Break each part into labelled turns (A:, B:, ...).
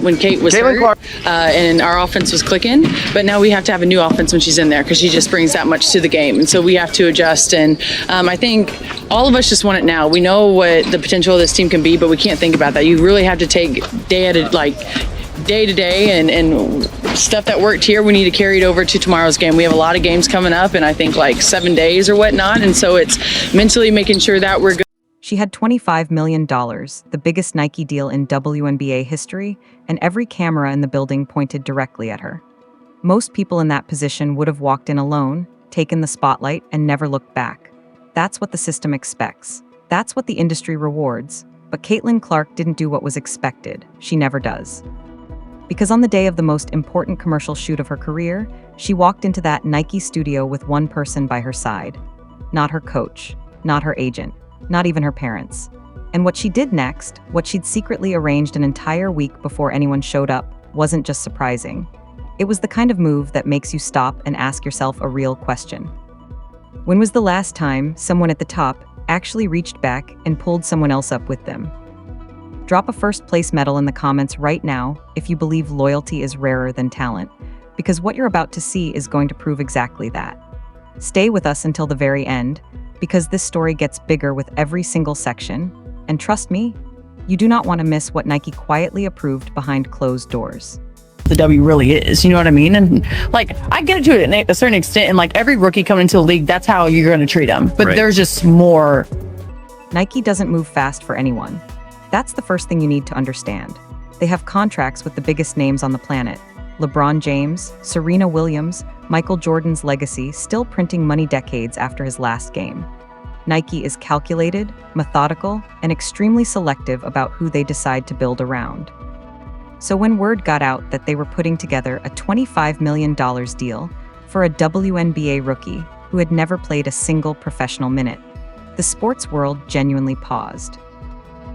A: when Kate was hurt, and our offense was clicking. But now we have to have a new offense when she's in there because she just brings that much to the game. And so we have to adjust. And I think all of us just want it now. We know what the potential of this team can be, but we can't think about that. You really have to take day to day, and stuff that worked here, we need to carry it over to tomorrow's game. We have a lot of games coming up, and I think like 7 days or whatnot. And so it's mentally making sure that we're good.
B: She had $25 million, the biggest Nike deal in WNBA history, and every camera in the building pointed directly at her. Most people in that position would have walked in alone, taken the spotlight, and never looked back. That's what the system expects. That's what the industry rewards. But Caitlin Clark didn't do what was expected. She never does. Because on the day of the most important commercial shoot of her career, she walked into that Nike studio with one person by her side. Not her coach, not her agent, not even her parents. And what she did next, what she'd secretly arranged an entire week before anyone showed up, wasn't just surprising. It was the kind of move that makes you stop and ask yourself a real question. When was the last time someone at the top actually reached back and pulled someone else up with them? Drop a first-place medal in the comments right now if you believe loyalty is rarer than talent, because what you're about to see is going to prove exactly that. Stay with us until the very end, because this story gets bigger with every single section, and trust me, you do not want to miss what Nike quietly approved behind closed doors.
A: The W really is, you know what I mean? And like, I get it to a certain extent, and like every rookie coming into the league, that's how you're going to treat them. But there's just more.
B: Nike doesn't move fast for anyone. That's the first thing you need to understand. They have contracts with the biggest names on the planet. LeBron James, Serena Williams, Michael Jordan's legacy still printing money decades after his last game. Nike is calculated, methodical, and extremely selective about who they decide to build around. So when word got out that they were putting together a $25 million deal for a WNBA rookie who had never played a single professional minute, the sports world genuinely paused.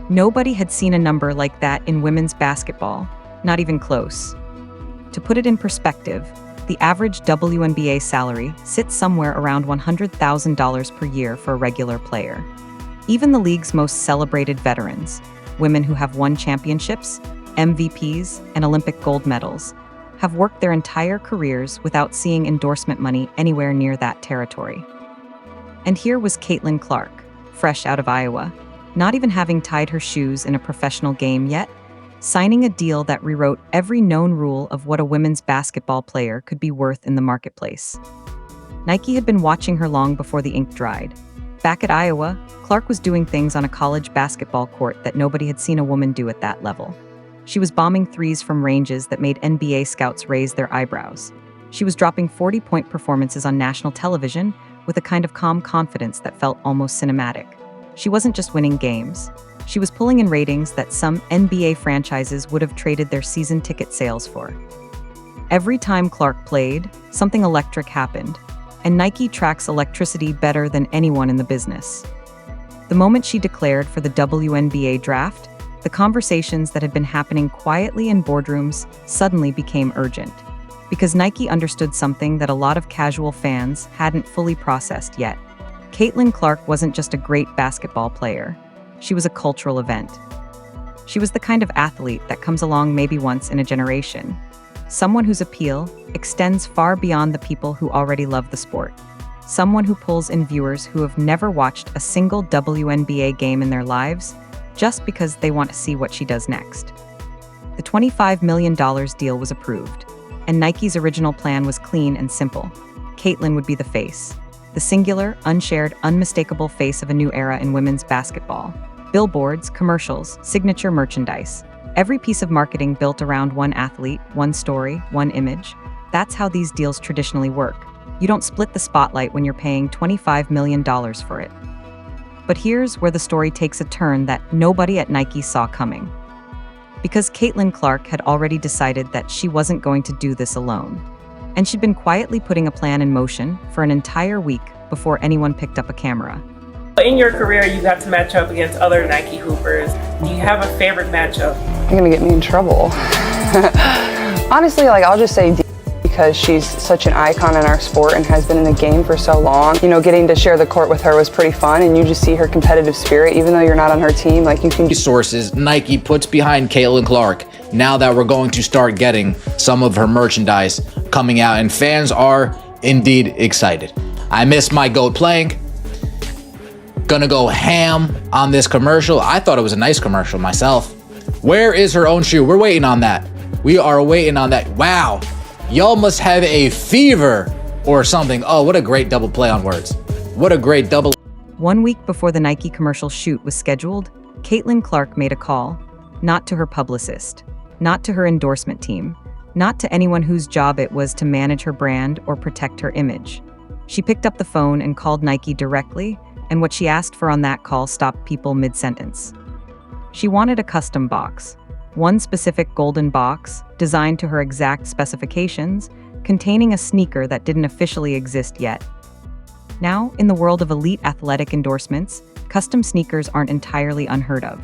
B: Nobody had seen a number like that in women's basketball, not even close. To put it in perspective, the average WNBA salary sits somewhere around $100,000 per year for a regular player. Even the league's most celebrated veterans, women who have won championships, MVPs, and Olympic gold medals, have worked their entire careers without seeing endorsement money anywhere near that territory. And here was Caitlin Clark, fresh out of Iowa, not even having tied her shoes in a professional game yet, signing a deal that rewrote every known rule of what a women's basketball player could be worth in the marketplace. Nike had been watching her long before the ink dried. Back at Iowa, Clark was doing things on a college basketball court that nobody had seen a woman do at that level. She was bombing threes from ranges that made NBA scouts raise their eyebrows. She was dropping 40-point performances on national television with a kind of calm confidence that felt almost cinematic. She wasn't just winning games. She was pulling in ratings that some NBA franchises would have traded their season ticket sales for. Every time Clark played, something electric happened, and Nike tracks electricity better than anyone in the business. The moment she declared for the WNBA draft, the conversations that had been happening quietly in boardrooms suddenly became urgent, because Nike understood something that a lot of casual fans hadn't fully processed yet. Caitlin Clark wasn't just a great basketball player. She was a cultural event. She was the kind of athlete that comes along maybe once in a generation. Someone whose appeal extends far beyond the people who already love the sport. Someone who pulls in viewers who have never watched a single WNBA game in their lives just because they want to see what she does next. The $25 million deal was approved, and Nike's original plan was clean and simple. Caitlin would be the face. The singular, unshared, unmistakable face of a new era in women's basketball. Billboards, commercials, signature merchandise. Every piece of marketing built around one athlete, one story, one image. That's how these deals traditionally work. You don't split the spotlight when you're paying $25 million for it. But here's where the story takes a turn that nobody at Nike saw coming. Because Caitlin Clark had already decided that she wasn't going to do this alone. And she'd been quietly putting a plan in motion for an entire week before anyone picked up a camera.
C: In your career, you got to match up against other Nike hoopers. Do you have a favorite matchup?
D: You're gonna get me in trouble. Honestly, I'll just say D, because she's such an icon in our sport and has been in the game for so long. You know, getting to share the court with her was pretty fun, and you just see her competitive spirit, even though you're not on her team. Like, you can.
E: Resources Nike puts behind Caitlin Clark now that we're going to start getting some of her merchandise coming out, and fans are indeed excited. I miss my GOAT playing. Gonna go ham on this commercial. I thought it was a nice commercial myself. Where is her own shoe? We're waiting on that. We are waiting on that. Wow. Y'all must have a fever or something. Oh, what a great double play on words. What a great double.
B: 1 week before the Nike commercial shoot was scheduled, Caitlin Clark made a call, not to her publicist, not to her endorsement team, not to anyone whose job it was to manage her brand or protect her image. She picked up the phone and called Nike directly, and what she asked for on that call stopped people mid-sentence. She wanted a custom box, one specific golden box, designed to her exact specifications, containing a sneaker that didn't officially exist yet. Now, in the world of elite athletic endorsements, custom sneakers aren't entirely unheard of.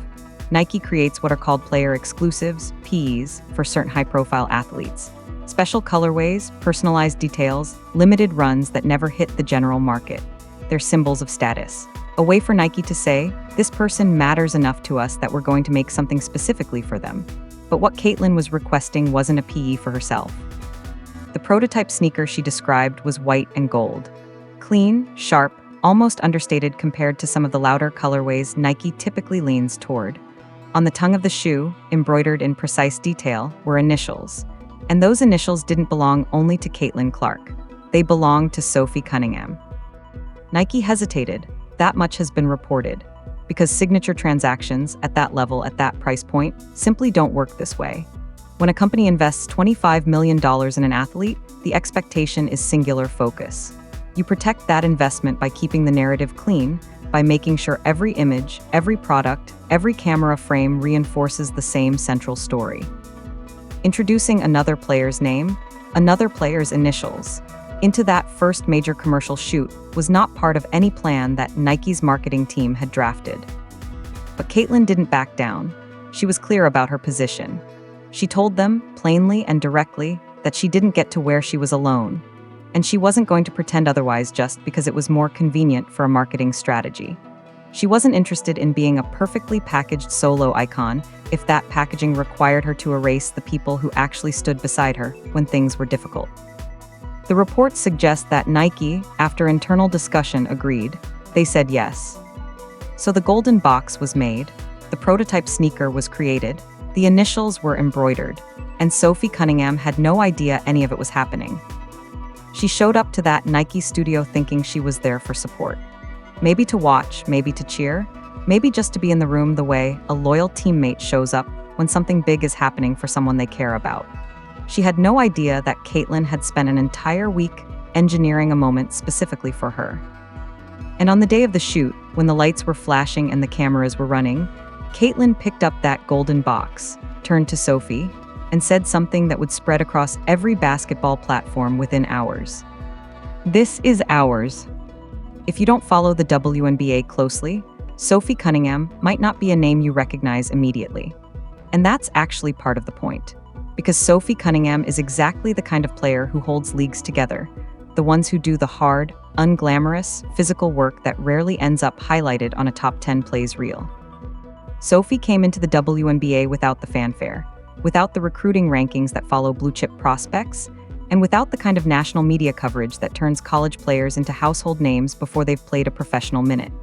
B: Nike creates what are called player exclusives, PEs, for certain high-profile athletes. Special colorways, personalized details, limited runs that never hit the general market. They're symbols of status. A way for Nike to say, this person matters enough to us that we're going to make something specifically for them. But what Caitlin was requesting wasn't a PE for herself. The prototype sneaker she described was white and gold. Clean, sharp, almost understated compared to some of the louder colorways Nike typically leans toward. On the tongue of the shoe, embroidered in precise detail, were initials. And those initials didn't belong only to Caitlin Clark. They belonged to Sophie Cunningham. Nike hesitated. That much has been reported, because signature transactions at that level, at that price point, simply don't work this way. When a company invests $25 million in an athlete, the expectation is singular focus. You protect that investment by keeping the narrative clean, by making sure every image, every product, every camera frame reinforces the same central story. Introducing another player's name, another player's initials, into that first major commercial shoot was not part of any plan that Nike's marketing team had drafted. But Caitlin didn't back down. She was clear about her position. She told them, plainly and directly, that she didn't get to where she was alone, and she wasn't going to pretend otherwise just because it was more convenient for a marketing strategy. She wasn't interested in being a perfectly packaged solo icon if that packaging required her to erase the people who actually stood beside her when things were difficult. The reports suggest that Nike, after internal discussion, agreed. They said yes. So the golden box was made, the prototype sneaker was created, the initials were embroidered, and Sophie Cunningham had no idea any of it was happening. She showed up to that Nike studio thinking she was there for support. Maybe to watch, maybe to cheer, maybe just to be in the room the way a loyal teammate shows up when something big is happening for someone they care about. She had no idea that Caitlin had spent an entire week engineering a moment specifically for her. And on the day of the shoot, when the lights were flashing and the cameras were running, Caitlin picked up that golden box, turned to Sophie, and said something that would spread across every basketball platform within hours. This is ours. If you don't follow the Wnba closely, Sophie Cunningham might not be a name you recognize immediately. And that's actually part of the point. Because Sophie Cunningham is exactly the kind of player who holds leagues together, the ones who do the hard, unglamorous, physical work that rarely ends up highlighted on a top 10 plays reel. Sophie came into the Wnba without the fanfare, without the recruiting rankings that follow blue-chip prospects, and without the kind of national media coverage that turns college players into household names before they've played a professional minute.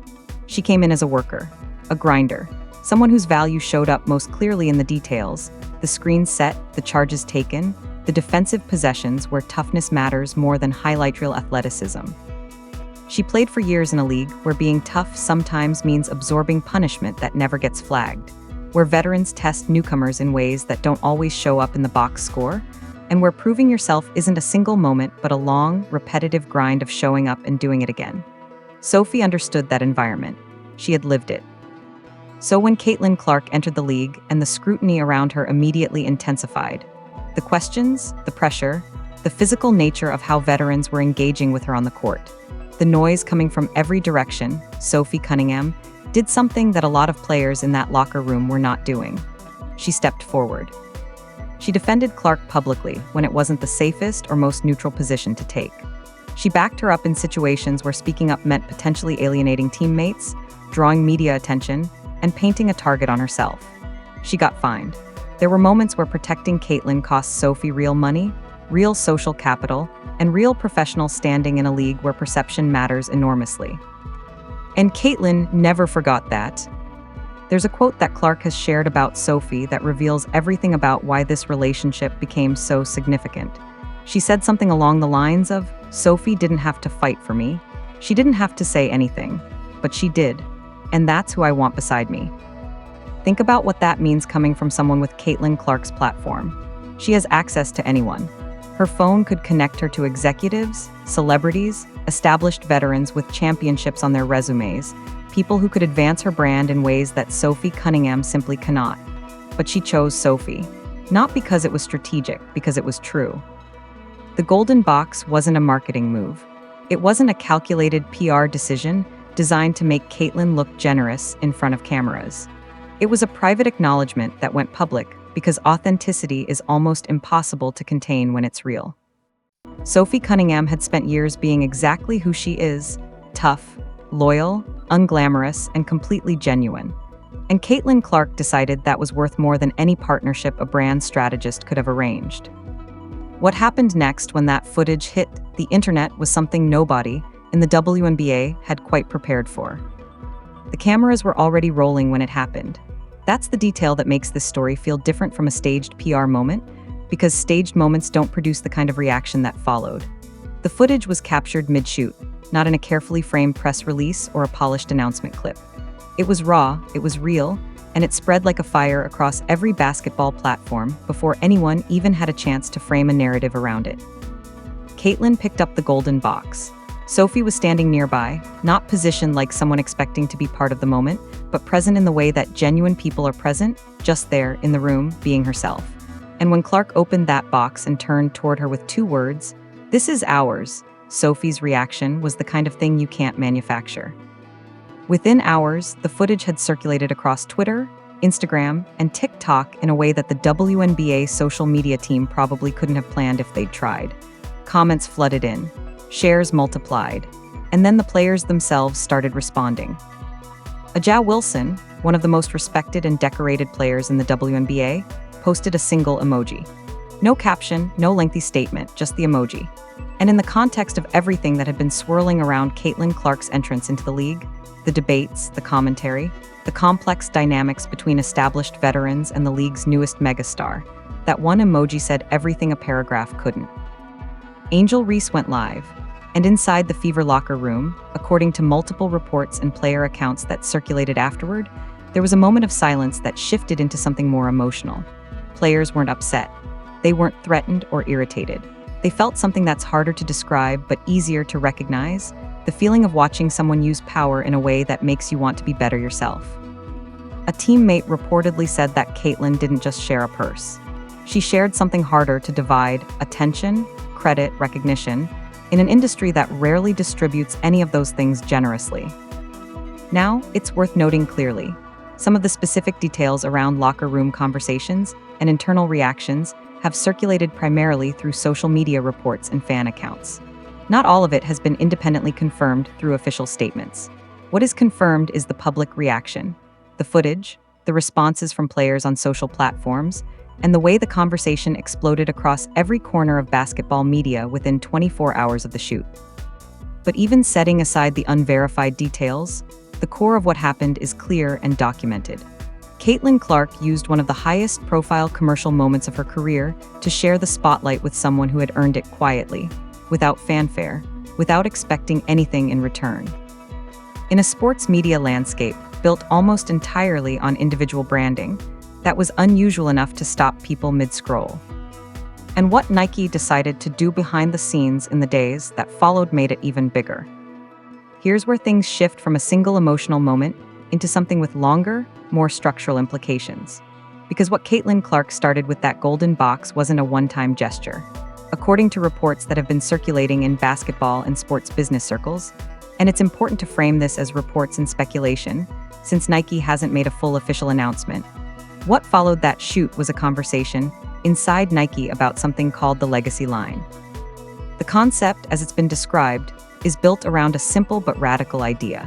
B: She came in as a worker, a grinder, someone whose value showed up most clearly in the details, the screens set, the charges taken, the defensive possessions where toughness matters more than highlight reel athleticism. She played for years in a league where being tough sometimes means absorbing punishment that never gets flagged, where veterans test newcomers in ways that don't always show up in the box score, and where proving yourself isn't a single moment but a long, repetitive grind of showing up and doing it again. Sophie understood that environment. She had lived it. So when Caitlin Clark entered the league and the scrutiny around her immediately intensified, the questions, the pressure, the physical nature of how veterans were engaging with her on the court, the noise coming from every direction, Sophie Cunningham did something that a lot of players in that locker room were not doing. She stepped forward. She defended Clark publicly when it wasn't the safest or most neutral position to take. She backed her up in situations where speaking up meant potentially alienating teammates, drawing media attention, and painting a target on herself. She got fined. There were moments where protecting Caitlyn cost Sophie real money, real social capital, and real professional standing in a league where perception matters enormously. And Caitlyn never forgot that. There's a quote that Clark has shared about Sophie that reveals everything about why this relationship became so significant. She said something along the lines of, "Sophie didn't have to fight for me. She didn't have to say anything, but she did. And that's who I want beside me." Think about what that means coming from someone with Caitlyn Clark's platform. She has access to anyone. Her phone could connect her to executives, celebrities, established veterans with championships on their resumes, people who could advance her brand in ways that Sophie Cunningham simply cannot. But she chose Sophie, not because it was strategic, because it was true. The golden box wasn't a marketing move. It wasn't a calculated PR decision designed to make Caitlyn look generous in front of cameras. It was a private acknowledgement that went public because authenticity is almost impossible to contain when it's real. Sophie Cunningham had spent years being exactly who she is: tough, loyal, unglamorous, and completely genuine. And Caitlyn Clark decided that was worth more than any partnership a brand strategist could have arranged. What happened next when that footage hit the internet was something nobody in the WNBA had quite prepared for. The cameras were already rolling when it happened. That's the detail that makes this story feel different from a staged PR moment, because staged moments don't produce the kind of reaction that followed. The footage was captured mid-shoot, not in a carefully framed press release or a polished announcement clip. It was raw, it was real, and it spread like a fire across every basketball platform before anyone even had a chance to frame a narrative around it. Caitlyn picked up the golden box. Sophie was standing nearby, not positioned like someone expecting to be part of the moment, but present in the way that genuine people are present, just there in the room, being herself. And when Clark opened that box and turned toward her with 2 words, "This is ours," Sophie's reaction was the kind of thing you can't manufacture. Within hours, the footage had circulated across Twitter, Instagram, and TikTok in a way that the WNBA social media team probably couldn't have planned if they'd tried. Comments flooded in, shares multiplied, and then the players themselves started responding. Wnba Wilson, one of the most respected and decorated players in the WNBA, posted a single emoji. No caption, no lengthy statement, just the emoji. And in the context of everything that had been swirling around Caitlyn Clark's entrance into the league, the debates, the commentary, the complex dynamics between established veterans and the league's newest megastar, that one emoji said everything a paragraph couldn't. Angel Reese went live, and inside the Fever locker room, according to multiple reports and player accounts that circulated afterward, there was a moment of silence that shifted into something more emotional. Players weren't upset. They weren't threatened or irritated. They felt something that's harder to describe but easier to recognize: the feeling of watching someone use power in a way that makes you want to be better yourself. A teammate reportedly said that Caitlyn didn't just share a purse. She shared something harder to divide: attention, credit, recognition, in an industry that rarely distributes any of those things generously. Now, it's worth noting clearly, some of the specific details around locker room conversations and internal reactions have circulated primarily through social media reports and fan accounts. Not all of it has been independently confirmed through official statements. What is confirmed is the public reaction, the footage, the responses from players on social platforms, and the way the conversation exploded across every corner of basketball media within 24 hours of the shoot. But even setting aside the unverified details, the core of what happened is clear and documented. Caitlyn Clark used one of the highest profile commercial moments of her career to share the spotlight with someone who had earned it quietly, without fanfare, without expecting anything in return. In a sports media landscape built almost entirely on individual branding, that was unusual enough to stop people mid-scroll. And what Nike decided to do behind the scenes in the days that followed made it even bigger. Here's where things shift from a single emotional moment into something with longer, more structural implications. Because what Caitlyn Clark started with that golden box wasn't a one-time gesture. According to reports that have been circulating in basketball and sports business circles, and it's important to frame this as reports and speculation, since Nike hasn't made a full official announcement, what followed that shoot was a conversation inside Nike about something called the Legacy line. The concept, as it's been described, is built around a simple but radical idea.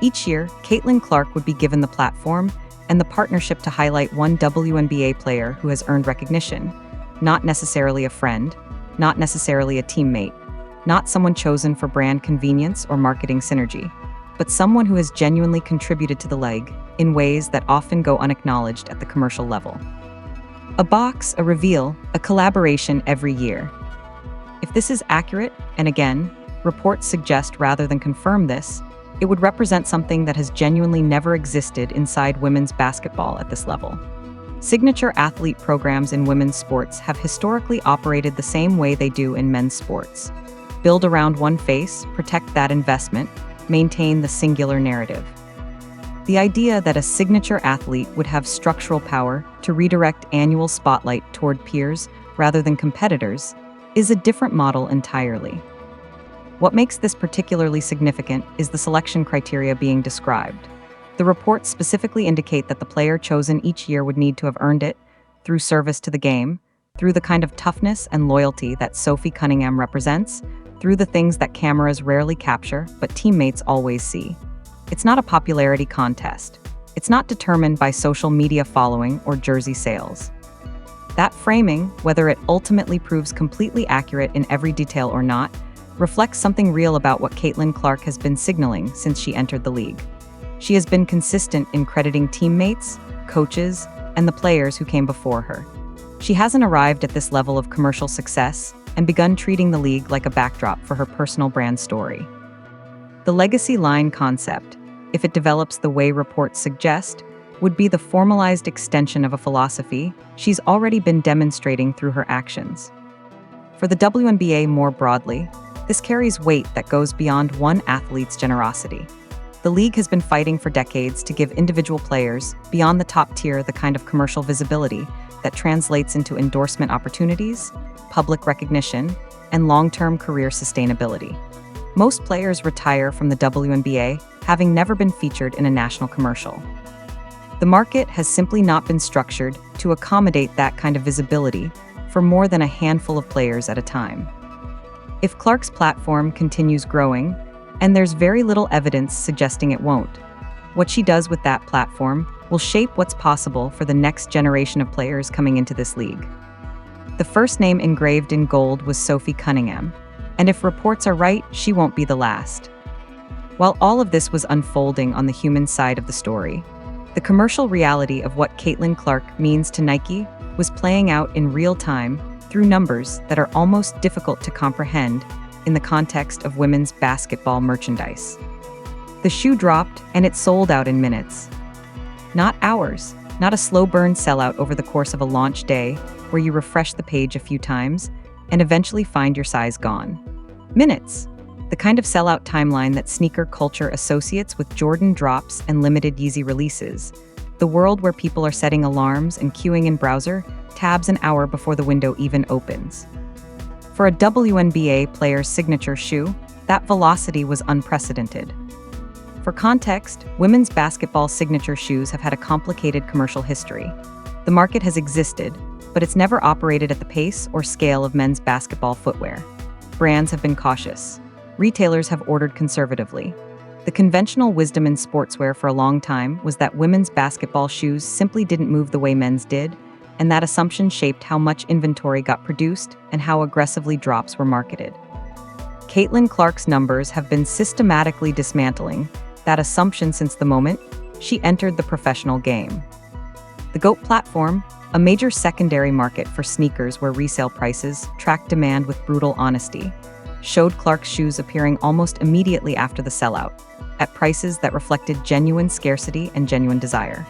B: Each year, Caitlin Clark would be given the platform and the partnership to highlight one WNBA player who has earned recognition, not necessarily a friend, not necessarily a teammate, not someone chosen for brand convenience or marketing synergy, but someone who has genuinely contributed to the league in ways that often go unacknowledged at the commercial level. A box, a reveal, a collaboration every year. If this is accurate, and again, reports suggest rather than confirm this, it would represent something that has genuinely never existed inside women's basketball at this level. Signature athlete programs in women's sports have historically operated the same way they do in men's sports. Build around one face, protect that investment, maintain the singular narrative. The idea that a signature athlete would have structural power to redirect annual spotlight toward peers rather than competitors is a different model entirely. What makes this particularly significant is the selection criteria being described. The reports specifically indicate that the player chosen each year would need to have earned it through service to the game, through the kind of toughness and loyalty that Sophie Cunningham represents, through the things that cameras rarely capture but teammates always see. It's not a popularity contest. It's not determined by social media following or jersey sales. That framing, whether it ultimately proves completely accurate in every detail or not, reflects something real about what Caitlin Clark has been signaling since she entered the league. She has been consistent in crediting teammates, coaches, and the players who came before her. She hasn't arrived at this level of commercial success and begun treating the league like a backdrop for her personal brand story. The legacy line concept, if it develops the way reports suggest, would be the formalized extension of a philosophy she's already been demonstrating through her actions. For the WNBA more broadly, this carries weight that goes beyond one athlete's generosity. The league has been fighting for decades to give individual players, beyond the top tier, the kind of commercial visibility that translates into endorsement opportunities, public recognition, and long-term career sustainability. Most players retire from the WNBA having never been featured in a national commercial. The market has simply not been structured to accommodate that kind of visibility for more than a handful of players at a time. If Clark's platform continues growing, and there's very little evidence suggesting it won't, what she does with that platform will shape what's possible for the next generation of players coming into this league. The first name engraved in gold was Sophie Cunningham, and if reports are right, she won't be the last. While all of this was unfolding on the human side of the story, the commercial reality of what Caitlin Clark means to Nike was playing out in real time through numbers that are almost difficult to comprehend in the context of women's basketball merchandise. The shoe dropped and it sold out in minutes. Not hours, not a slow burn sellout over the course of a launch day where you refresh the page a few times and eventually find your size gone. Minutes, the kind of sellout timeline that sneaker culture associates with Jordan drops and limited Yeezy releases, the world where people are setting alarms and queuing in browser tabs an hour before the window even opens. For a WNBA player's signature shoe, that velocity was unprecedented. For context, women's basketball signature shoes have had a complicated commercial history. The market has existed, but it's never operated at the pace or scale of men's basketball footwear. Brands have been cautious. Retailers have ordered conservatively. The conventional wisdom in sportswear for a long time was that women's basketball shoes simply didn't move the way men's did, and that assumption shaped how much inventory got produced and how aggressively drops were marketed. Caitlin Clark's numbers have been systematically dismantling that assumption since the moment she entered the professional game. The GOAT platform, a major secondary market for sneakers where resale prices track demand with brutal honesty, showed Clark's shoes appearing almost immediately after the sellout, at prices that reflected genuine scarcity and genuine desire.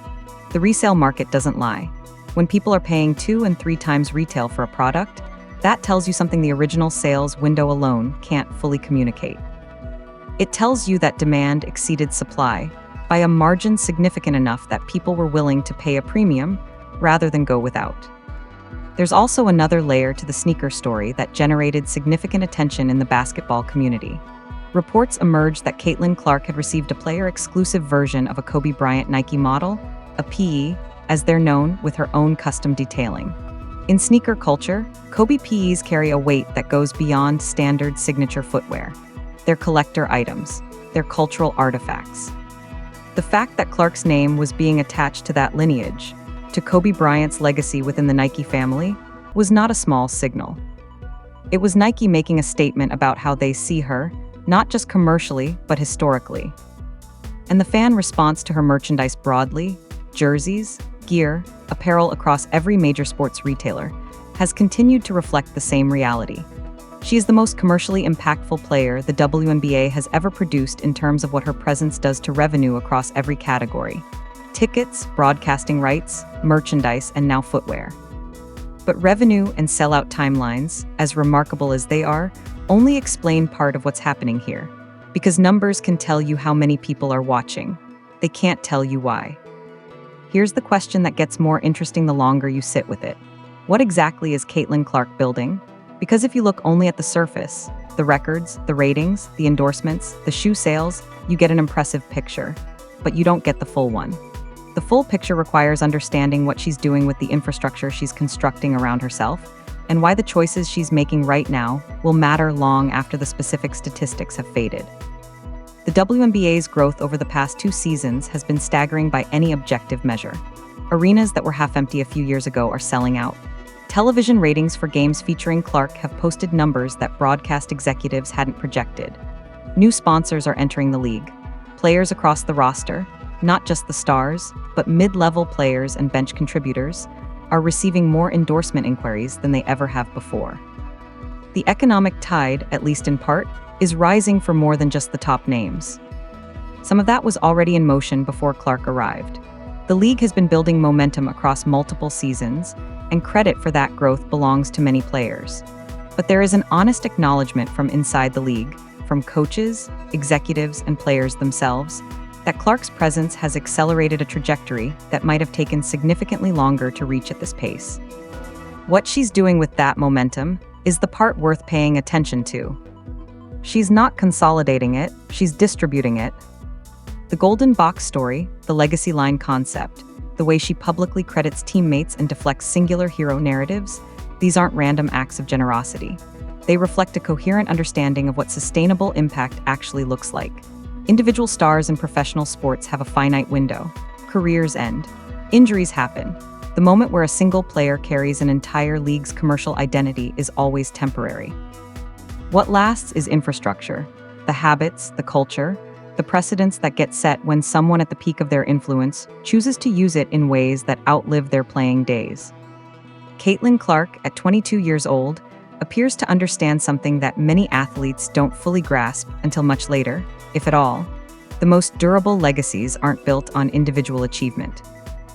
B: The resale market doesn't lie. When people are paying 2 and 3 times retail for a product, that tells you something the original sales window alone can't fully communicate. It tells you that demand exceeded supply by a margin significant enough that people were willing to pay a premium rather than go without. There's also another layer to the sneaker story that generated significant attention in the basketball community. Reports emerged that Caitlin Clark had received a player-exclusive version of a Kobe Bryant Nike model, a PE, as they're known, with her own custom detailing. In sneaker culture, Kobe PEs carry a weight that goes beyond standard signature footwear. They're collector items. They're cultural artifacts. The fact that Clark's name was being attached to that lineage, to Kobe Bryant's legacy within the Nike family, was not a small signal. It was Nike making a statement about how they see her, not just commercially, but historically. And the fan response to her merchandise broadly, jerseys, gear, apparel across every major sports retailer, has continued to reflect the same reality. She is the most commercially impactful player the WNBA has ever produced in terms of what her presence does to revenue across every category: tickets, broadcasting rights, merchandise, and now footwear. But revenue and sellout timelines, as remarkable as they are, only explain part of what's happening here. Because numbers can tell you how many people are watching. They can't tell you why. Here's the question that gets more interesting the longer you sit with it. What exactly is Caitlin Clark building? Because if you look only at the surface, the records, the ratings, the endorsements, the shoe sales, you get an impressive picture. But you don't get the full one. The full picture requires understanding what she's doing with the infrastructure she's constructing around herself, and why the choices she's making right now will matter long after the specific statistics have faded. The WNBA's growth over the past 2 seasons has been staggering by any objective measure. Arenas that were half empty a few years ago are selling out. Television ratings for games featuring Clark have posted numbers that broadcast executives hadn't projected. New sponsors are entering the league. Players across the roster, not just the stars, but mid-level players and bench contributors, are receiving more endorsement inquiries than they ever have before. The economic tide, at least in part, is rising for more than just the top names. Some of that was already in motion before Clark arrived. The league has been building momentum across multiple seasons, and credit for that growth belongs to many players. But there is an honest acknowledgement from inside the league, from coaches, executives, and players themselves, that Clark's presence has accelerated a trajectory that might have taken significantly longer to reach at this pace. What she's doing with that momentum is the part worth paying attention to. She's not consolidating it, she's distributing it. The Golden Box story, the legacy line concept, the way she publicly credits teammates and deflects singular hero narratives, these aren't random acts of generosity. They reflect a coherent understanding of what sustainable impact actually looks like. Individual stars in professional sports have a finite window. Careers end. Injuries happen. The moment where a single player carries an entire league's commercial identity is always temporary. What lasts is infrastructure, the habits, the culture, the precedents that get set when someone at the peak of their influence chooses to use it in ways that outlive their playing days. Caitlin Clark, at 22 years old, appears to understand something that many athletes don't fully grasp until much later, if at all. The most durable legacies aren't built on individual achievement.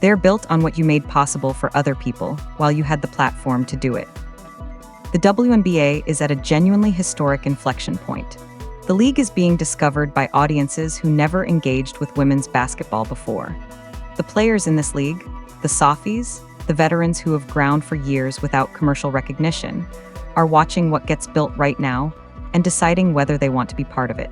B: They're built on what you made possible for other people while you had the platform to do it. The WNBA is at a genuinely historic inflection point. The league is being discovered by audiences who never engaged with women's basketball before. The players in this league, the Sophies, the veterans who have ground for years without commercial recognition, are watching what gets built right now and deciding whether they want to be part of it.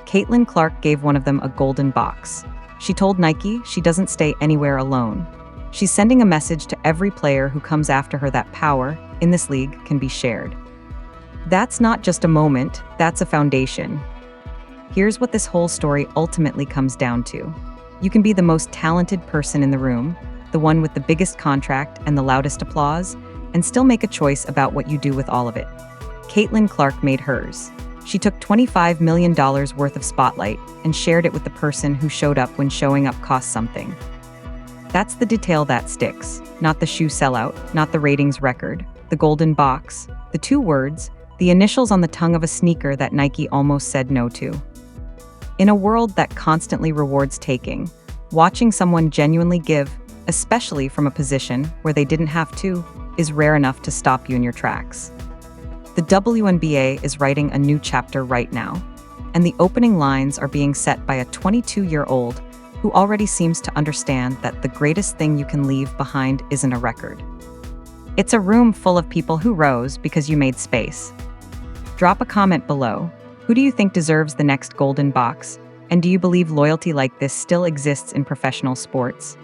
B: Caitlin Clark gave one of them a golden box. She told Nike she doesn't stay anywhere alone. She's sending a message to every player who comes after her that power, in this league, can be shared. That's not just a moment, that's a foundation. Here's what this whole story ultimately comes down to. You can be the most talented person in the room, the one with the biggest contract and the loudest applause, and still make a choice about what you do with all of it. Caitlin Clark made hers. She took $25 million worth of spotlight and shared it with the person who showed up when showing up cost something. That's the detail that sticks, not the shoe sellout, not the ratings record, the golden box, the 2 words, the initials on the tongue of a sneaker that Nike almost said no to. In a world that constantly rewards taking, watching someone genuinely give, especially from a position where they didn't have to, is rare enough to stop you in your tracks. The WNBA is writing a new chapter right now, and the opening lines are being set by a 22-year-old who already seems to understand that the greatest thing you can leave behind isn't a record. It's a room full of people who rose because you made space. Drop a comment below. Who do you think deserves the next golden box? And do you believe loyalty like this still exists in professional sports?